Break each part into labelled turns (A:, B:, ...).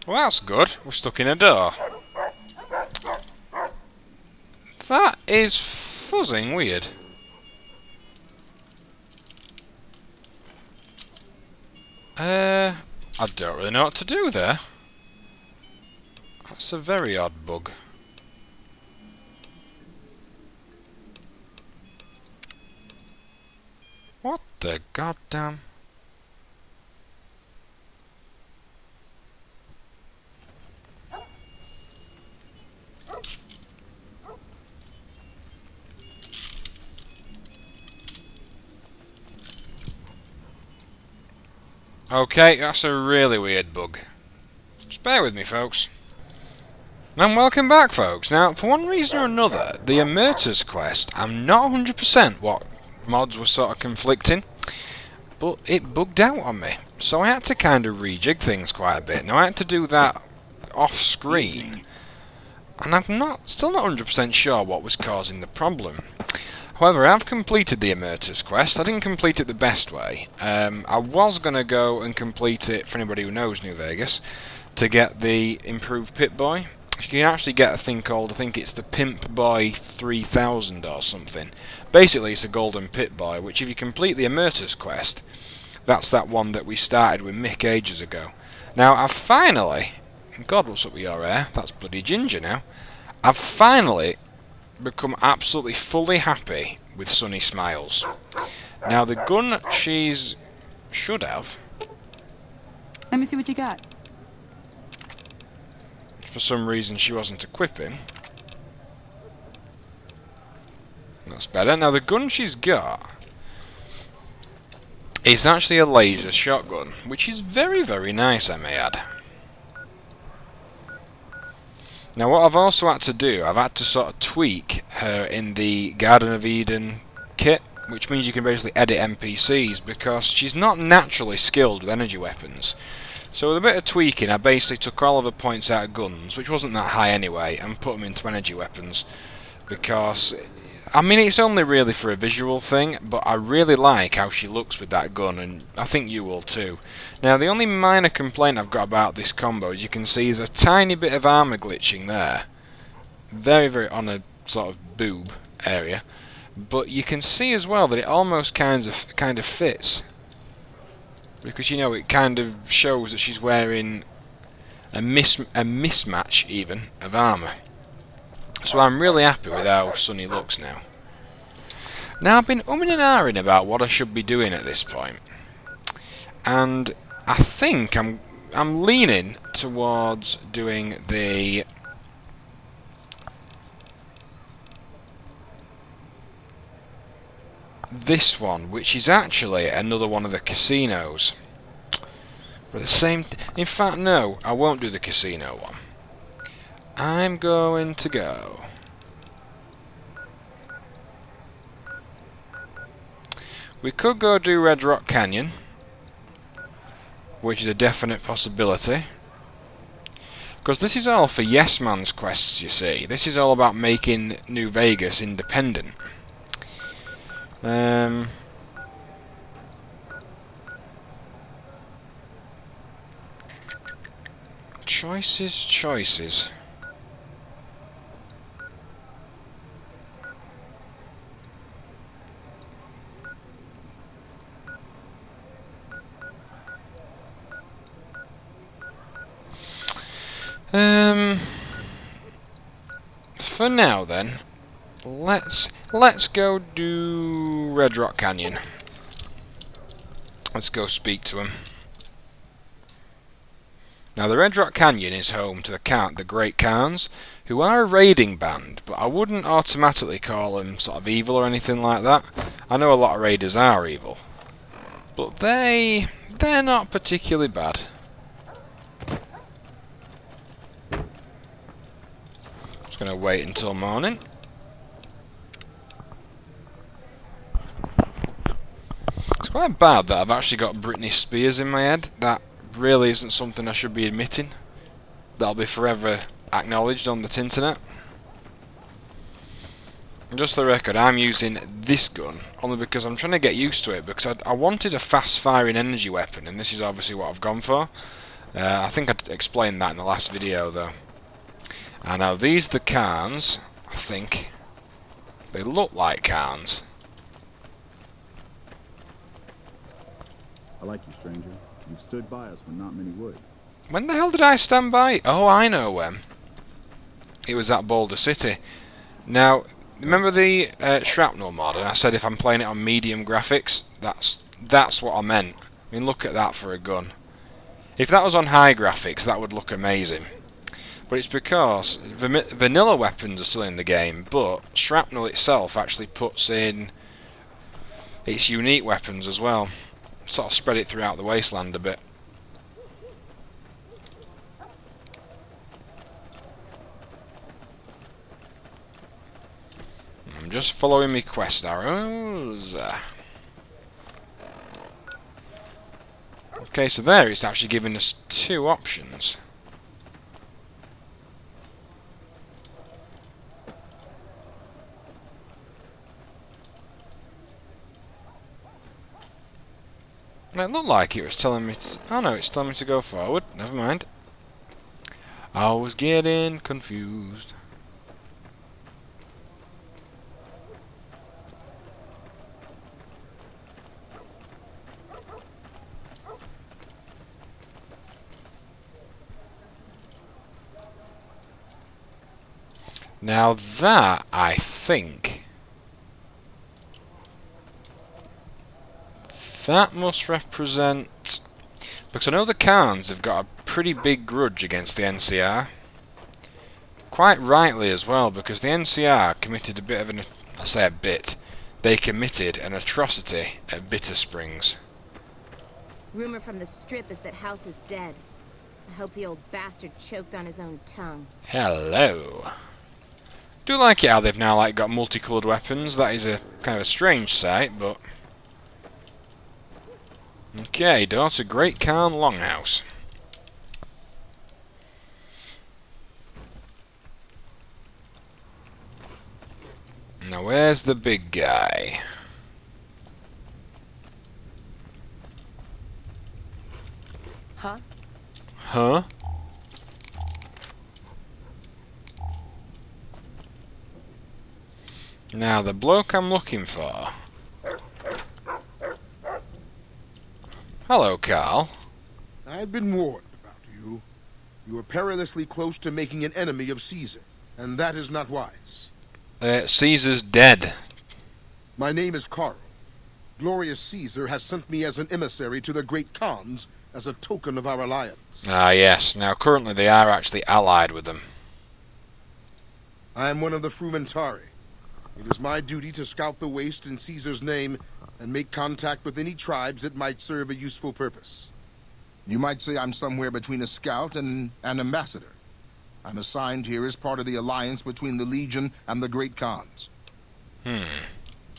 A: Well, that's good. We're stuck in a door. That is fuzzing weird. I don't really know what to do there. That's a very odd bug. What the goddamn... Okay, that's a really weird bug. Just bear with me, folks. And welcome back, folks. Now, for one reason or another, the Emerters quest, I'm not 100% what mods were sort of conflicting, but it bugged out on me. So I had to kind of rejig things quite a bit. Now, I had to do that off-screen, and I'm still not 100% sure what was causing the problem. However, I've completed the Emerters quest. I didn't complete it the best way. I was going to go and complete it, for anybody who knows New Vegas, to get the improved Pip-Boy. You can actually get a thing called, I think it's the Pimp-Boy 3000 or something. Basically, it's a golden Pip-Boy, which if you complete the Emerters quest, that's that one that we started with Mick ages ago. Now, I've finally... God, what's up with your hair? That's bloody ginger now. I've finally become absolutely fully happy with Sunny Smiles. Now the gun should have,
B: Let me see what you got.
A: for some reason she wasn't equipping. That's better. Now the gun she's got is actually a laser shotgun, which is very, very nice, I may add. Now what I've also had to do, I've had to sort of tweak her in the Garden of Eden kit, which means you can basically edit NPCs, because she's not naturally skilled with energy weapons. So with a bit of tweaking, I basically took all of her points out of guns, which wasn't that high anyway, and put them into energy weapons. Because, I mean, it's only really for a visual thing, but I really like how she looks with that gun, and I think you will too. Now, the only minor complaint I've got about this combo, as you can see, is a tiny bit of armor glitching there. Very, very on a sort of boob area. But you can see as well that it almost kind of fits. Because, you know, it kind of shows that she's wearing a mismatch, even, of armor. So I'm really happy with how Sunny looks now. Now, I've been umming and ahhing about what I should be doing at this point. And I think I'm leaning towards doing this one, which is actually another one of the casinos. But the same... In fact, no, I won't do the casino one. I'm going to go... We could go do Red Rock Canyon, which is a definite possibility. Because this is all for Yes Man's quests, you see. This is all about making New Vegas independent. Choices. For now then, let's go do Red Rock Canyon. Let's go speak to him. Now the Red Rock Canyon is home to the Great Khans, who are a raiding band, but I wouldn't automatically call them sort of evil or anything like that. I know a lot of raiders are evil, but they're not particularly bad. Just gonna wait until morning. It's quite bad that I've actually got Britney Spears in my head. That really isn't something I should be admitting. That'll be forever acknowledged on the Tinternet. Just for the record, I'm using this gun only because I'm trying to get used to it, because I wanted a fast firing energy weapon, and this is obviously what I've gone for. I think I explained that in the last video, though. And now these are the cairns, I think. They look like cairns.
C: I like you, stranger. You've stood by us when not many would.
A: When the hell did I stand by? Oh, I know when. It was at Boulder City. Now, remember the shrapnel mod? And I said if I'm playing it on medium graphics, that's what I meant. I mean, look at that for a gun. If that was on high graphics, that would look amazing. But it's because vanilla weapons are still in the game, but shrapnel itself actually puts in its unique weapons as well. Sort of spread it throughout the wasteland a bit. I'm just following my quest arrows. Okay, so there it's actually giving us two options. It looked like it was telling me to... Oh no, it's telling me to go forward. Never mind. I was getting confused. Now that, I think... that must represent... because I know the Khans have got a pretty big grudge against the NCR. Quite rightly as well, because the NCR committed a bit of an... I say a bit. They committed an atrocity at Bitter Springs.
D: Rumor from the Strip is that House is dead. I hope the old bastard choked on his own tongue.
A: Hello. Do like it how they've now got multicoloured weapons. That is a kind of a strange sight, but... okay, door to Great Khan Longhouse. Now where's the big guy?
D: Huh?
A: Huh? Now the bloke I'm looking for. Hello, Carl.
E: I had been warned about you. You were perilously close to making an enemy of Caesar, and that is not wise.
A: Caesar's dead.
E: My name is Carl. Glorious Caesar has sent me as an emissary to the great Khans as a token of our alliance.
A: Ah, yes. Now, currently they are actually allied with them.
E: I am one of the Frumentari. It is my duty to scout the waste in Caesar's name and make contact with any tribes that might serve a useful purpose. You might say I'm somewhere between a scout and an ambassador. I'm assigned here as part of the alliance between the Legion and the Great Khans.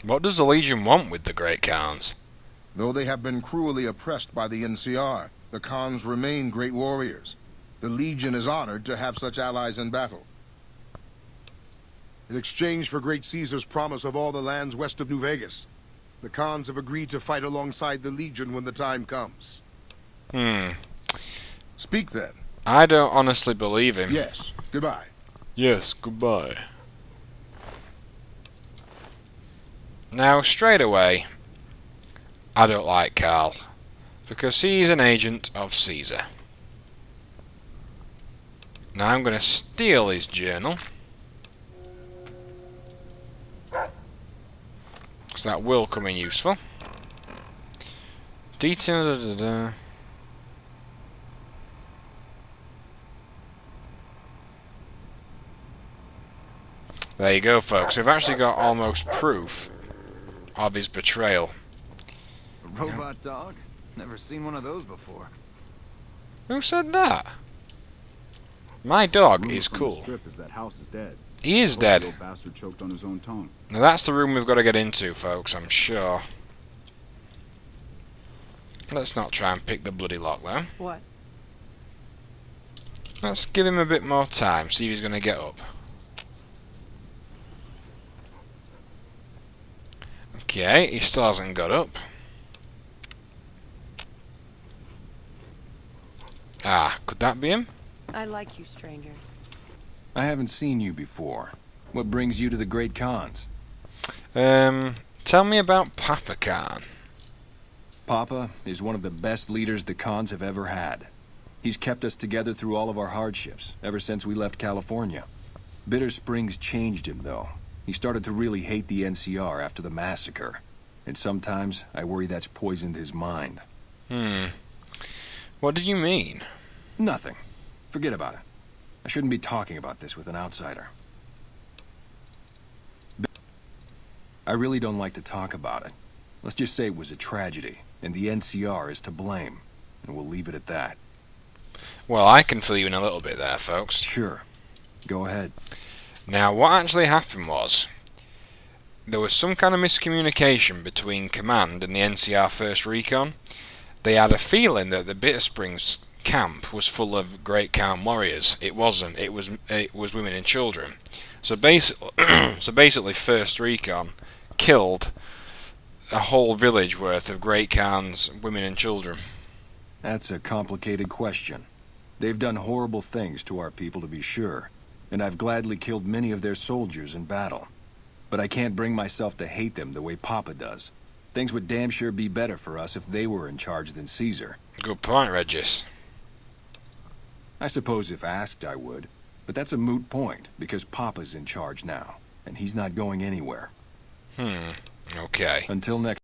A: What does the Legion want with the Great Khans?
E: Though they have been cruelly oppressed by the NCR, the Khans remain great warriors. The Legion is honored to have such allies in battle. In exchange for Great Caesar's promise of all the lands west of New Vegas, the Khans have agreed to fight alongside the Legion when the time comes. Speak then.
A: I don't honestly believe him.
E: Yes. Goodbye.
A: Yes, goodbye. Now, straight away, I don't like Carl, because he's an agent of Caesar. Now I'm going to steal his journal. So that will come in useful. Detail. There you go, folks. We've actually got almost proof of his betrayal.
F: A robot dog? Never seen one of those before.
A: Who said that? My dog
C: Rumor
A: is
C: from the
A: cool.
C: Strip is that House is dead.
A: He is
C: Hope
A: dead.
C: the old bastard choked on his own tongue.
A: Now that's the room we've got to get into, folks, I'm sure. Let's not try and pick the bloody lock, though.
B: What?
A: Let's give him a bit more time, see if he's going to get up. Okay, he still hasn't got up. Ah, could that be him?
G: I like you, stranger.
F: I haven't seen you before. What brings you to the Great Khans?
A: Tell me about Papa Khan.
F: Papa is one of the best leaders the Khans have ever had. He's kept us together through all of our hardships, ever since we left California. Bitter Springs changed him, though. He started to really hate the NCR after the massacre. And sometimes, I worry that's poisoned his mind.
A: What did you mean?
F: Nothing. Forget about it. I shouldn't be talking about this with an outsider. I really don't like to talk about it. Let's just say it was a tragedy, and the NCR is to blame. And we'll leave it at that.
A: Well, I can fill you in a little bit there, folks.
F: Sure. Go ahead.
A: Now, what actually happened was, there was some kind of miscommunication between Command and the NCR 1st Recon. They had a feeling that the Bitter Springs camp was full of Great Khan warriors. It wasn't. It was women and children. So basically, 1st Recon killed a whole village worth of Great Khan's women and children.
F: That's a complicated question. They've done horrible things to our people, to be sure, and I've gladly killed many of their soldiers in battle. But I can't bring myself to hate them the way Papa does. Things would damn sure be better for us if they were in charge than Caesar.
A: Good point, Regis.
F: I suppose if asked I would, but that's a moot point, because Papa's in charge now, and he's not going anywhere.
A: Okay.
F: Until next